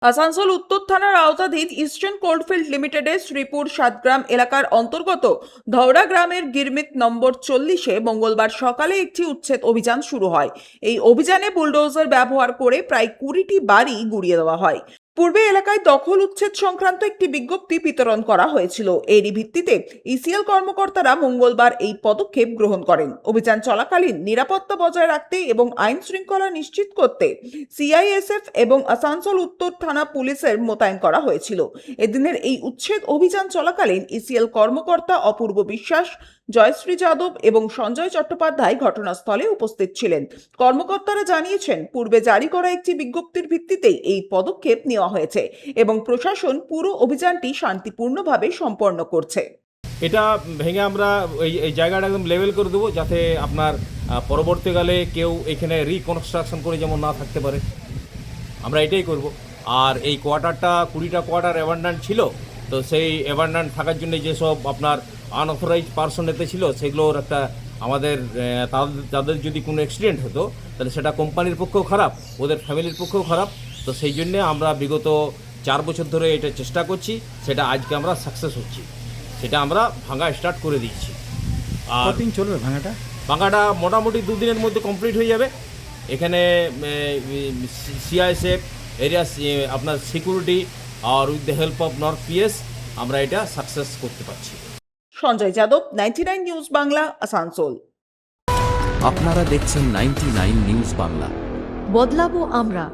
আসানসোল উত্তর থানার আওতাধীন ইস্টার্ন কোল্ডফিল্ড লিমিটেডের শ্রীপুর সাতগ্রাম এলাকার অন্তর্গত ধওড়া গ্রামের গিরমিত নম্বর 40-এ মঙ্গলবার সকালে একটি উচ্ছেদ অভিযান শুরু হয়। এই অভিযানে বুলডোজার ব্যবহার করে প্রায় 20টি বাড়ি গুড়িয়ে দেওয়া হয়। পূর্বে এলাকায় দখল উচ্ছেদ সংক্রান্ত একটি বিজ্ঞপ্তি বিতরণ করা হয়েছিল। এরই ভিত্তিতে ইসিএল কর্মকর্তারা মঙ্গলবার এই পদক্ষেপ গ্রহণ করেন। অভিযান চলাকালীন নিরাপত্তা বজায় রাখতে এবং আইন শৃঙ্খলা নিশ্চিত করতে সিআইএসএফ এবং আসানসোল উত্তর থানা পুলিশের মোতায়েন করা হয়েছিল। এদিনের এই উচ্ছেদ অভিযান চলাকালীন ইসিএল কর্মকর্তা অপূর্ব বিশ্বাস, জয়শ্রী যাদব এবং সঞ্জয় চট্টোপাধ্যায় ঘটনাস্থলে উপস্থিত ছিলেন। কর্মকর্তারা জানিয়েছেন, পূর্বে জারি করা একটি বিজ্ঞপ্তির ভিত্তিতেই এই পদক্ষেপ নেওয়া হয়েছে এবং প্রশাসন পুরো অভিযানটি শান্তিপূর্ণভাবে সম্পন্ন করছে। এটা ভেঙে আমরা এই জায়গাটা একদম লেভেল করে দেবো, যাতে আপনার পরবর্তীকালে কেউ এখানে রিকনস্ট্রাকশন করে যেমন না থাকতে পারে, আমরা এটাই করব। আর এই কোয়ার্টারটা 20টা কোয়ার্টার অ্যাবান্ডান্ট ছিল, তো সেই অ্যাবান্ডান্ট থাকার জন্য যেসব আপনার আনঅথরাইজ পার্সন এতে ছিল, সেগুলোর একটা আমাদের তাদের যদি কোনো অ্যাক্সিডেন্ট হতো তাহলে সেটা কোম্পানির পক্ষেও খারাপ, ওদের ফ্যামিলির পক্ষেও খারাপ। তো সেই জন্যে আমরা বিগত 4 বছর ধরে এটা চেষ্টা করছি, সেটা আজকে আমরা সাকসেস হচ্ছি, সেটা আমরা ভাঙা স্টার্ট করে দিচ্ছি। আর কতদিন চলবে ভাঙাটা মোটামুটি 2 দিনের মধ্যে কমপ্লিট হয়ে যাবে। এখানে সিআইএসএফ এরিয়া আপনার সিকিউরিটি আর with the help of north PS আমরা এটা সাকসেস করতে পারছি। সঞ্জয় যাদব, 99 নিউজ বাংলা, আসানসোল। আপনারা দেখছেন 99 নিউজ বাংলা। বদলাবো আমরা।